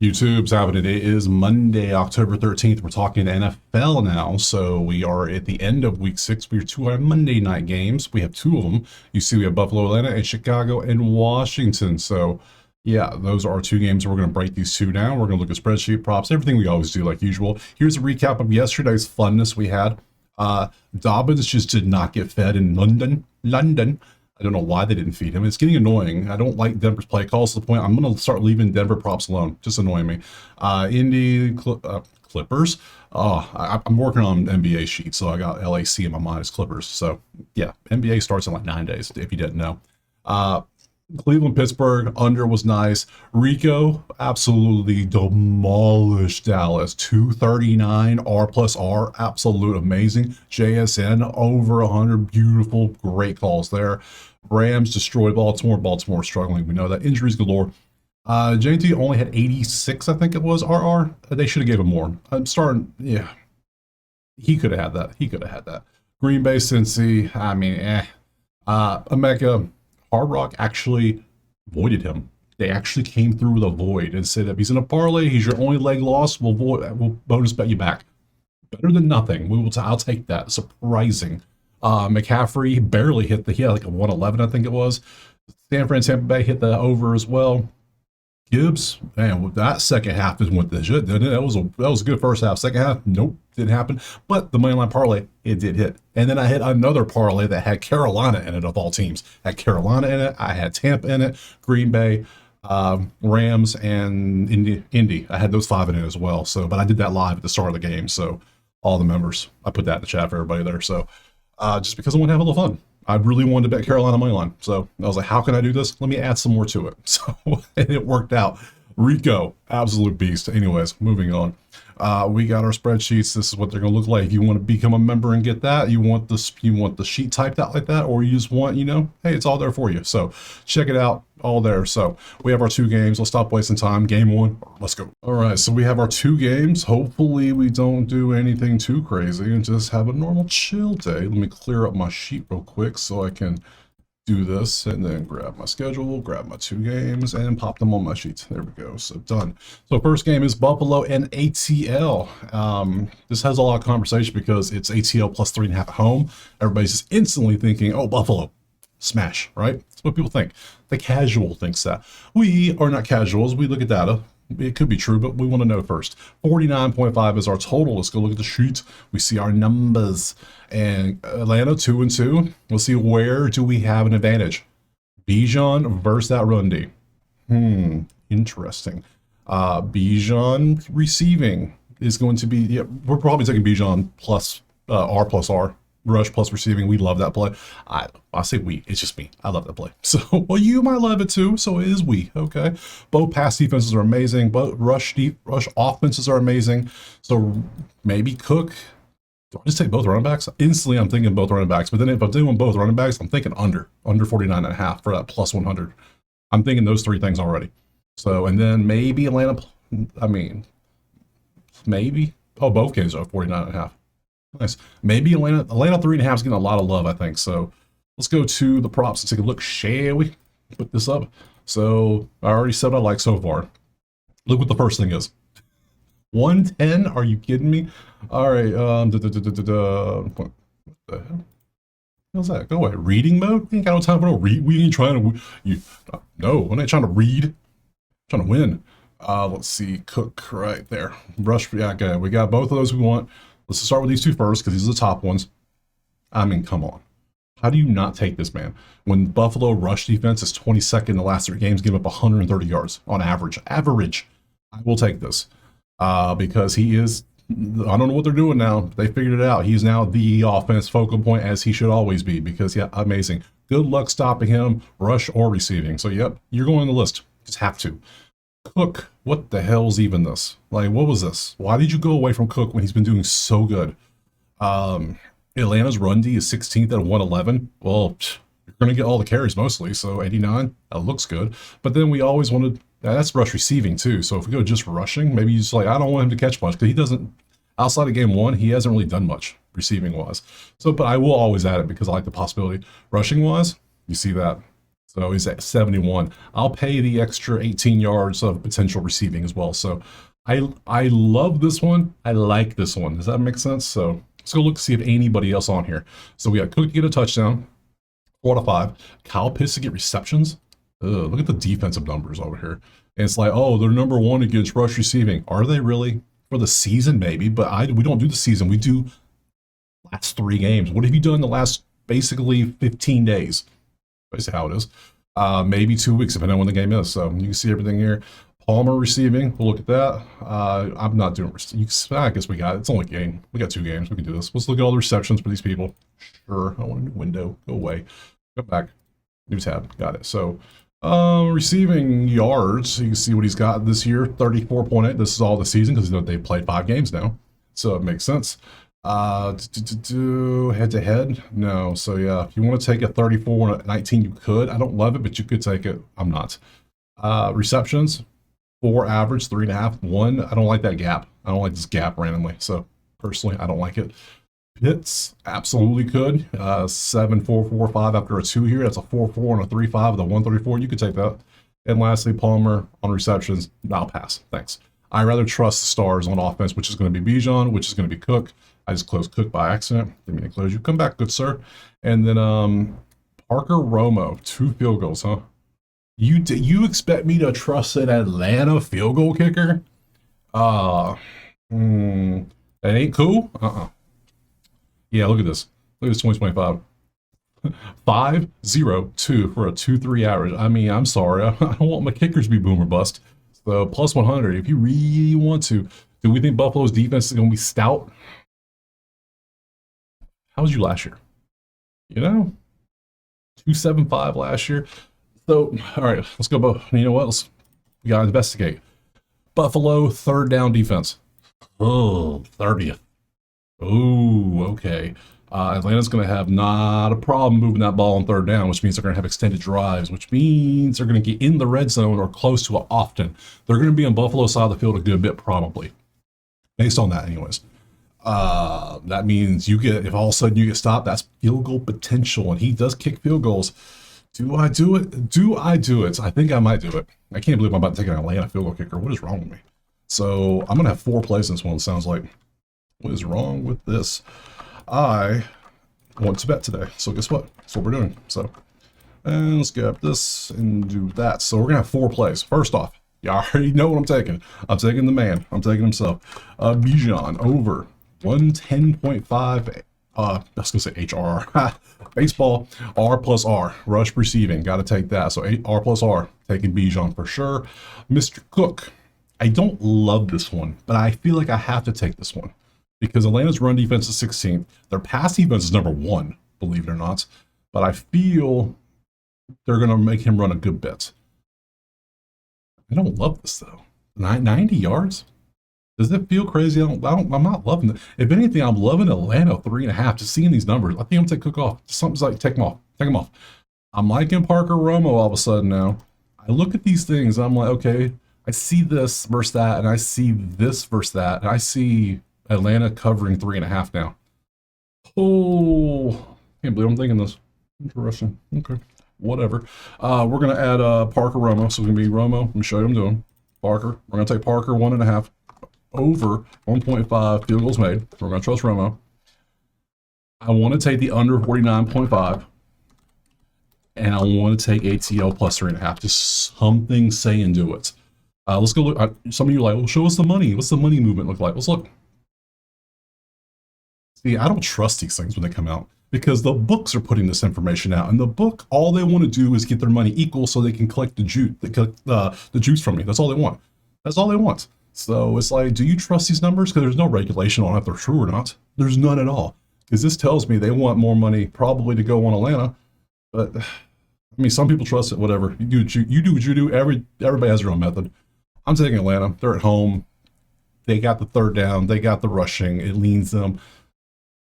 YouTube's having it. It is Monday, October 13th. We're talking NFL now. So we are at the end of week 6. We are to our Monday night games. We have two of them. You see, we have Buffalo, Atlanta, and Chicago and Washington. So yeah, those are our two games. We're going to break these two down. We're going to look at spreadsheet props, everything we always do like usual. Here's a recap of yesterday's funness we had. Dobbins just did not get fed in London. I don't know why they didn't feed him. It's getting annoying. I don't like Denver's play calls to the point I'm going to start leaving Denver props alone. Just annoying me. Clippers. I'm working on NBA sheets, so I got LAC in my mind as Clippers. So yeah, NBA starts in like 9 days, if you didn't know. Cleveland, Pittsburgh, under was nice. Rico absolutely demolished Dallas. 239 R plus R, absolute amazing. JSN over 100, beautiful, great calls there. Rams destroyed Baltimore. Baltimore struggling. We know that. Injuries galore. JT only had 86, I think it was, RR. They should have gave him more. I'm starting, yeah. He could have had that. He could have had that. Green Bay, Cincy, I mean, Emeka, Hard Rock actually voided him. They actually came through with a void and said, if he's in a parlay, he's your only leg loss, we'll bonus bet you back. Better than nothing. I'll take that. Surprising. McCaffrey barely hit he had like a 111, I think it was. San Fran, Tampa Bay hit the over as well. Gibbs, man, that second half just went to shit, didn't it? That was a good first half. Second half, nope, didn't happen. But the moneyline parlay, it did hit. And then I hit another parlay that had Carolina in it, of all teams. Had Carolina in it, I had Tampa in it, Green Bay, Rams, and Indy. I had those 5 in it as well. So, but I did that live at the start of the game. So all the members, I put that in the chat for everybody there. So just because I want to have a little fun. I really wanted to bet Carolina money line. So I was like, how can I do this? Let me add some more to it. So and it worked out. Rico, absolute beast. Anyways, moving on. We got our spreadsheets. This is what they're going to look like. If you want to become a member and get that, you want the sheet typed out like that, or you just want, hey, it's all there for you. So check it out, all there. So we have our two games. Let's stop wasting time. Game one, let's go. All right, so we have our two games. Hopefully we don't do anything too crazy and just have a normal chill day. Let me clear up my sheet real quick so I can do this and then grab my schedule, grab my two games, and pop them on my sheet. There we go. So done. So first game is Buffalo and ATL. This has a lot of conversation because it's ATL plus 3.5 at home. Everybody's just instantly thinking, oh, Buffalo, smash, right? That's what people think. The casual thinks that. We are not casuals. We look at data. It could be true, but we want to know first. 49.5 is our total. Let's go look at the sheet. We see our numbers. And Atlanta 2-2. We'll see, where do we have an advantage? Bijan versus that run D. Interesting. Bijan receiving is going to be, yeah, we're probably taking Bijan plus R plus R. Rush plus receiving. We love that play. I say we, it's just me. I love that play. So, well, you might love it too. So it is we. Okay. Both pass defenses are amazing. Both rush offenses are amazing. So maybe Cook. Do I just take both running backs? Instantly, I'm thinking both running backs. But then if I'm doing both running backs, I'm thinking under 49.5 for that plus 100. I'm thinking those three things already. So, and then maybe Atlanta. I mean, maybe. Oh, both games are 49.5. Nice. Maybe Atlanta 3.5 is getting a lot of love, I think. So let's go to the props and take a look. Shall we put this up? So I already said what I like so far. Look what the first thing is. 110? Are you kidding me? All right. What the hell? How's that? Go away. Reading mode? We ain't got no time for no read. We ain't trying to. No, we're not trying to read. I'm trying to win. Let's see. Cook right there. Rush. Yeah, okay. We got both of those we want. Let's start with these two first because these are the top ones. I mean, come on. How do you not take this, man? When Buffalo rush defense is 22nd in the last 3 games, give up 130 yards on average. Average. I will take this because he is, I don't know what they're doing now. They figured it out. He's now the offense focal point, as he should always be, because, yeah, amazing. Good luck stopping him, rush or receiving. So, yep, you're going on the list. Just have to. Cook, what the hell's even this? Like, what was this? Why did you go away from Cook when he's been doing so good? Atlanta's run D is 16th at 111. Well, you're going to get all the carries mostly, so 89, that looks good. But then we always wanted, that's rush receiving too. So if we go just rushing, maybe he's like, I don't want him to catch much because he doesn't, outside of game 1, he hasn't really done much receiving wise. So, but I will always add it because I like the possibility. Rushing wise, you see that So he's at 71. I'll pay the extra 18 yards of potential receiving as well. So I love this one. I like this one. Does that make sense? So let's go look to see if anybody else on here. So we got Cook to get a touchdown, 4 out of 5. Kyle Pitts to get receptions. Look at the defensive numbers over here. And it's like, oh, they're number 1 against rush receiving. Are they really? For the season, maybe, but we don't do the season. We do last 3 games. What have you done the last basically 15 days? Basically how it is. Maybe 2 weeks, depending on when the game is. So you can see everything here. Palmer receiving. We'll look at that. I'm not doing. I guess we got. It's only a game. We got 2 games. We can do this. Let's look at all the receptions for these people. Sure. I want a new window. Go away. Go back. New tab. Got it. So receiving yards. You can see what he's got this year. 34.8. This is all the season because they played 5 games now. So it makes sense. Head to head, no. So yeah, if you want to take a 34 and a 19, you could. I don't love it, but you could take it. I'm not. Receptions, 4 average, 3.5, 1. I don't like that gap. I don't like this gap randomly. So personally, I don't like it. Hits, absolutely could. 7, 4, 4, 5 after a 2 here. That's a 4, 4 and a 3, 5 with a 1, 34. You could take that. And lastly, Palmer on receptions. I'll pass. Thanks. I rather trust the stars on offense, which is going to be Bijan, which is going to be Cook. I just closed Cook by accident. Didn't mean to close you. Come back, good sir. And then Parker Romo, 2 field goals, huh? You expect me to trust an Atlanta field goal kicker? That ain't cool. Yeah, look at this. Look at this 2025. 5-0-2 for a 2-3 average. I mean, I'm sorry. I don't want my kickers to be boom or bust. So plus 100 if you really want to. Do we think Buffalo's defense is going to be stout? How was you last year? 275 last year. So, all right, let's go. You know what? We got to investigate. Buffalo, 3rd down defense. Oh, 30th. Oh, okay. Atlanta's going to have not a problem moving that ball on 3rd down, which means they're going to have extended drives, which means they're going to get in the red zone or close to it often. They're going to be on Buffalo's side of the field a good bit, probably. Based on that, anyways. That means if all of a sudden you get stopped, that's field goal potential, and he does kick field goals. Do I do it? Do I do it? I think I might do it. I can't believe I'm about to take an Atlanta field goal kicker. What is wrong with me? So I'm going to have 4 plays in this one, it sounds like. What is wrong with this? I want to bet today. So guess what? That's what we're doing. So, and let's grab this and do that. So we're going to have 4 plays. First off, you already know what I'm taking. I'm taking the man. I'm taking himself. Bijan over 110.5. I was going to say HRR. Baseball, R plus R. Rush receiving. Got to take that. So R plus R. Taking Bijan for sure. Mr. Cook. I don't love this one, but I feel like I have to take this one. Because Atlanta's run defense is 16th. Their pass defense is number 1, believe it or not. But I feel they're going to make him run a good bit. I don't love this, though. 90 yards? Does it feel crazy? I'm not loving it. If anything, I'm loving Atlanta 3.5. Just seeing these numbers, I think I'm going to take Cook off. Something's like, take him off. Take him off. I'm liking Parker Romo all of a sudden now. I look at these things, I'm like, okay, I see this versus that, and I see this versus that, and I see Atlanta covering 3.5 now. Oh, can't believe I'm thinking this. Interesting. Okay, whatever. We're gonna add Parker Romo. So it's gonna be Romo. Let me show you what I'm doing. Parker. We're gonna take Parker 1.5 over 1.5 field goals made. We're gonna trust Romo. I want to take the under 49.5, and I want to take ATL plus 3.5. Just something saying do it. Let's go look. Some of you are like, well, show us the money. What's the money movement look like? Let's look. See, I don't trust these things when they come out because the books are putting this information out, and the book, all they want to do is get their money equal so they can collect the juice from me. That's all they want. That's all they want. So it's like, do you trust these numbers? Because there's no regulation on if they're true or not. There's none at all. Because this tells me they want more money probably to go on Atlanta. But I mean, some people trust it. Whatever you do what you do. Everybody has their own method. I'm taking Atlanta. They're at home. They got the 3rd down. They got the rushing. It leans them.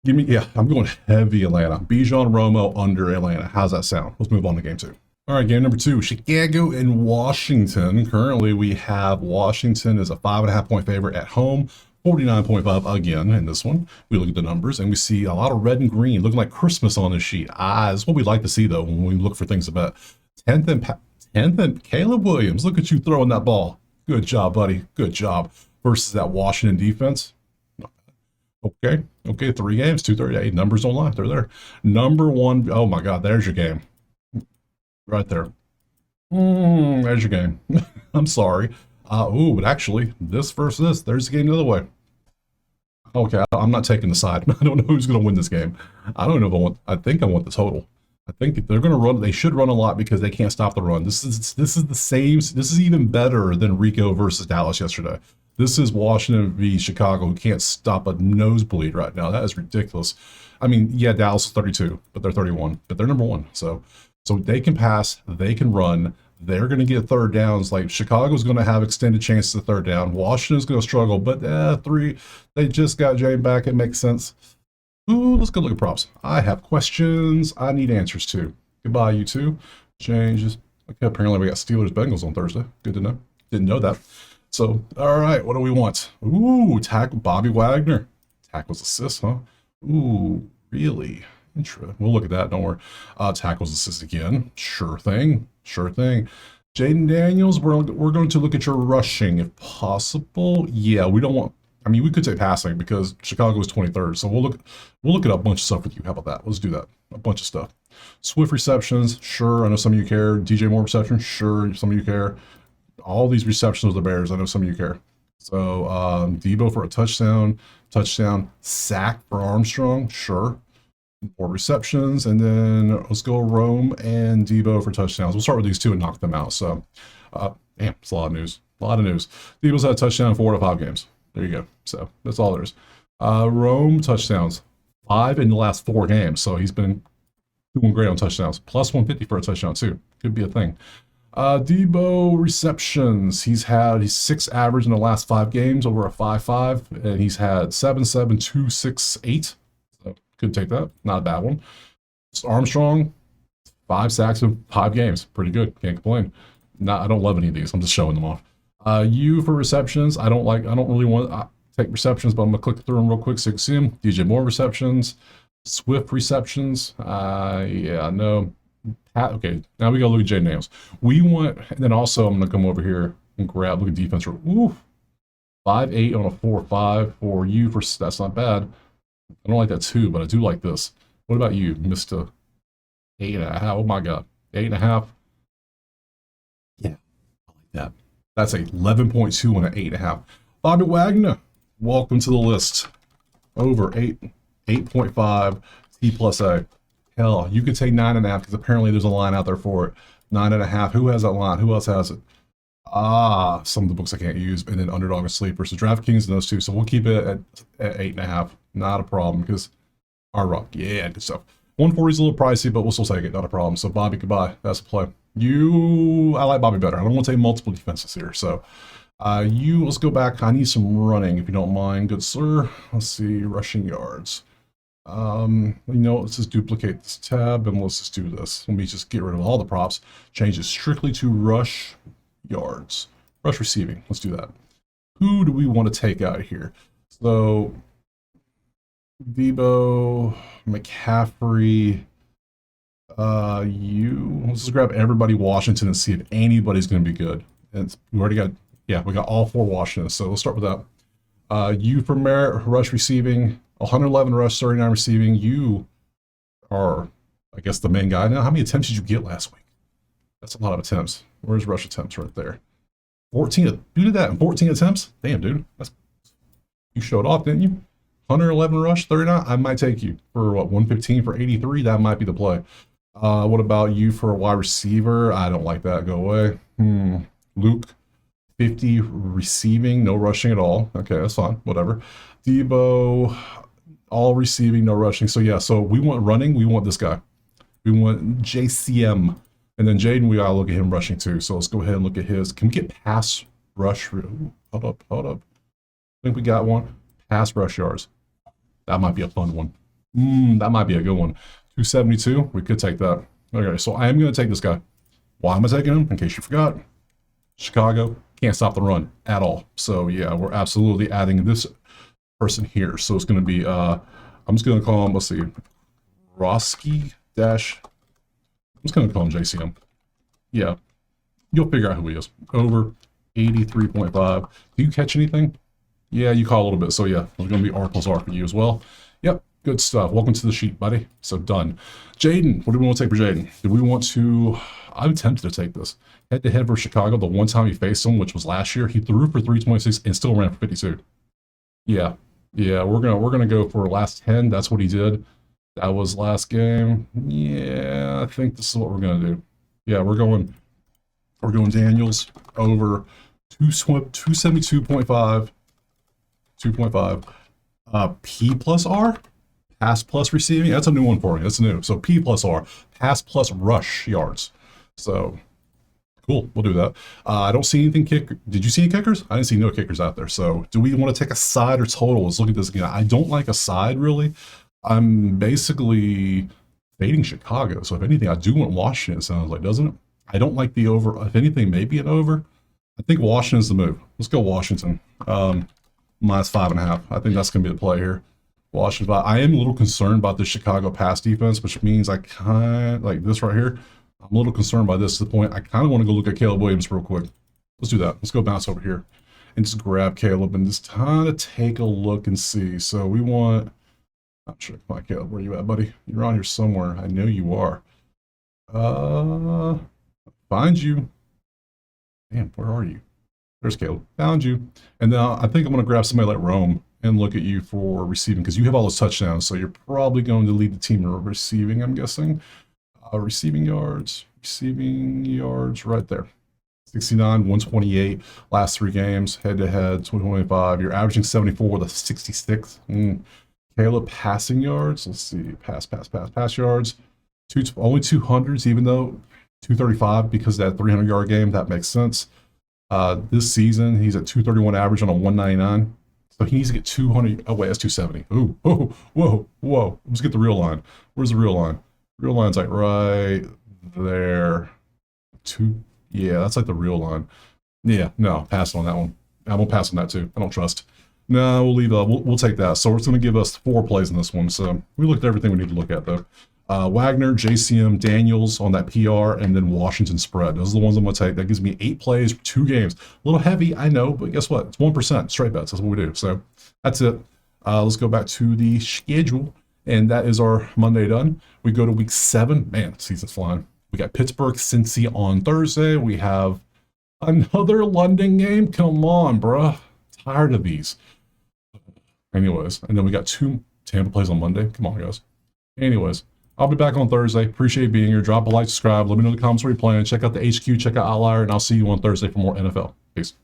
I'm going heavy Atlanta. Bijan Romo under Atlanta. How's that sound? Let's move on to game 2. All right, game number 2, Chicago and Washington. Currently, we have Washington as a 5.5 point favorite at home, 49.5 again in this one. We look at the numbers, and we see a lot of red and green, looking like Christmas on this sheet. That's what we like to see, though, when we look for things to bet. 10th and 10th and Caleb Williams. Look at you throwing that ball. Good job, buddy. Good job. Versus that Washington defense. Okay. Okay. 3 games, 238. Numbers don't lie. They're there. Number 1. Oh my God. There's your game. Right there. There's your game. I'm sorry. Ooh, but actually, this versus this, there's the game the other way. Okay, I'm not taking the side. I don't know who's going to win this game. I don't know if I want. I think I want the total. I think they're going to run. They should run a lot because they can't stop the run. This is the same. This is even better than Rico versus Dallas yesterday. This is Washington v. Chicago, who can't stop a nosebleed right now. That is ridiculous. I mean, yeah, Dallas is 32, but they're 31, but they're number 1. So they can pass, they can run. They're going to get third downs. Like Chicago's going to have extended chances of third down. Washington's going to struggle, but 3. They just got Jane back. It makes sense. Ooh, let's go look at props. I have questions I need answers to. Goodbye, you two. Changes. Okay, apparently we got Steelers Bengals on Thursday. Good to know. Didn't know that. So, all right, what do we want? Ooh, tackle Bobby Wagner. Tackles assist, huh? Ooh, really? We'll look at that. Don't worry. Tackles assist again. Sure thing. Sure thing. Jaden Daniels, we're going to look at your rushing if possible. Yeah, we don't want. I mean, we could say passing because Chicago is 23rd. So we'll look at a bunch of stuff with you. How about that? Let's do that. A bunch of stuff. Swift receptions, sure. I know some of you care. DJ Moore receptions, sure. Some of you care. All these receptions of the Bears, I know some of you care. So Debo for a touchdown, sack for Armstrong, sure. More receptions, and then let's go Rome and Debo for touchdowns. We'll start with these two and knock them out. So, damn, it's a lot of news. A lot of news. Debo's had a touchdown in 4 out of 5 games. There you go. So that's all there is. Rome touchdowns, 5 in the last 4 games. So he's been doing great on touchdowns. Plus 150 for a touchdown too. Could be a thing. Debo receptions. He's 6 average in the last 5 games over a 5.5, and he's had 7.7, 2, 6, 8. So could take that. Not a bad one. Armstrong, 5 sacks in 5 games. Pretty good. Can't complain. I don't love any of these. I'm just showing them off. U for receptions. I don't really want to take receptions, but I'm gonna click through them real quick so you can see them. DJ Moore receptions, Swift receptions. Yeah, no. Okay, now we gotta look at Jaden Daniels. We want, and then also I'm gonna come over here and look at defense. Ooh, 5.8 on a 4.5 for you. That's not bad. I don't like that too, but I do like this. What about you, Mr. 8.5? Oh my God, 8.5. Yeah, I like that. That's a 11.2 and an 8.5. Bobby Wagner, welcome to the list. Over 8.5 T plus A. Hell, you could take 9.5 because apparently there's a line out there for it. 9.5. Who has that line? Who else has it? Some of the books I can't use, and then Underdog and Sleeper. So DraftKings and those two. So we'll keep it at 8.5. Not a problem because our rock. Yeah, good stuff. 140 is a little pricey, but we'll still take it. Not a problem. So Bobby, goodbye. That's a play. I like Bobby better. I don't want to take multiple defenses here. So let's go back. I need some running, if you don't mind, good sir. Let's see, rushing yards. Let's just duplicate this tab and let's just do this. Let me just get rid of all the props. Change it strictly to rush yards. Rush receiving. Let's do that. Who do we want to take out of here? So Debo, McCaffrey, let's just grab everybody Washington and see if anybody's going to be good. And we already got, we got all 4 Washington. So let's start with that. You for Merritt, rush receiving, 111 rush, 39 receiving. You are, I guess, the main guy now. How many attempts did you get last week? That's a lot of attempts. Where's rush attempts? Right there. 14. You did that in 14 attempts? Damn, dude. You showed off, didn't you? 111 rush, 39. I might take you for what, 115 for 83. That might be the play. What about you for a wide receiver? I don't like that. Go away. Luke, 50 receiving, no rushing at all. Okay, that's fine. Whatever. Debo, all receiving, no rushing. So yeah, so we want running. We want this guy. We want JCM. And then Jaden, we gotta look at him rushing too. So let's go ahead and look at his. Can we get pass rush? Ooh, hold up. I think we got one. Pass rush yards. That might be a fun one. That might be a good one. 272. We could take that. Okay, so I am going to take this guy. Why am I taking him? In case you forgot, Chicago can't stop the run at all. So yeah, we're absolutely adding this person here. So it's going to be, I'm just going to call him, let's see, Roski dash. I'm just going to call him JCM. Yeah, you'll figure out who he is. Over 83.5. Do you catch anything? Yeah, you caught a little bit. So yeah, it's going to be R plus R for you as well. Yep, good stuff. Welcome to the sheet, buddy. So done. Jaden, what do we want to take for Jaden? Do we want to... I'm tempted to take this. Head-to-head versus Chicago, the one time he faced him, which was last year, he threw for 326 and still ran for 52. Yeah, yeah, we're gonna go for last 10. That's what he did. That was last game. Yeah, I think this is what we're gonna do. Yeah, we're going Daniels over 272.5, 2.5. P plus R, pass plus receiving. That's a new one for me. That's new. So P plus R, pass plus rush yards. So cool, we'll do that. I don't see anything kick. Did you see any kickers? I didn't see no kickers out there. So do we want to take a side or total? Let's look at this again. I don't like a side really. I'm basically fading Chicago. So if anything, I do want Washington, it sounds like, doesn't it? I don't like the over. If anything, maybe an over. I think Washington's the move. Let's go Washington. Minus 5.5. I think that's going to be the play here. Washington. I am a little concerned about the Chicago pass defense, which means I kind of like this right here. I'm a little concerned by this to the point I kind of want to go look at Caleb Williams real quick. Let's do that. Let's go bounce over here and just grab Caleb and just kind of take a look and see. So we want... I'm sure. Come on, Caleb. Where you at, buddy? You're around here somewhere. I know you are. Find you. Damn, where are you? There's Caleb. Found you. And now I think I'm going to grab somebody like Rome and look at you for receiving because you have all those touchdowns. So you're probably going to lead the team in receiving, I'm guessing. Receiving yards right there. 69, 128, last 3 games, head-to-head, 2025. You're averaging 74 with a 66. Caleb passing yards. Let's see. Pass yards. Only 200s, even though 235 because of that 300-yard game. That makes sense. This season, he's at 231 average on a 199. So he needs to get 200. Oh, wait, that's 270. Ooh, whoa. Let's get the real line. Where's the real line? Real line's like right there. Yeah, that's like the real line. Yeah, no, pass on that one. I won't pass on that too. I don't trust. No, we'll leave. We'll take that. So it's going to give us 4 plays in this one. So we looked at everything we need to look at though. Wagner, JCM, Daniels on that PR, and then Washington spread. Those are the ones I'm going to take. That gives me 8 plays, 2 games. A little heavy, I know, but guess what? It's 1% straight bets. That's what we do. So that's it. Let's go back to the schedule. And that is our Monday done. We go to week 7. Man, the season's flying. We got Pittsburgh, Cincy on Thursday. We have another London game. Come on, bruh. Tired of these. Anyways, and then we got 2 Tampa plays on Monday. Come on, guys. Anyways, I'll be back on Thursday. Appreciate being here. Drop a like, subscribe. Let me know in the comments where you're playing. Check out the HQ, check out Outlier, and I'll see you on Thursday for more NFL. Peace.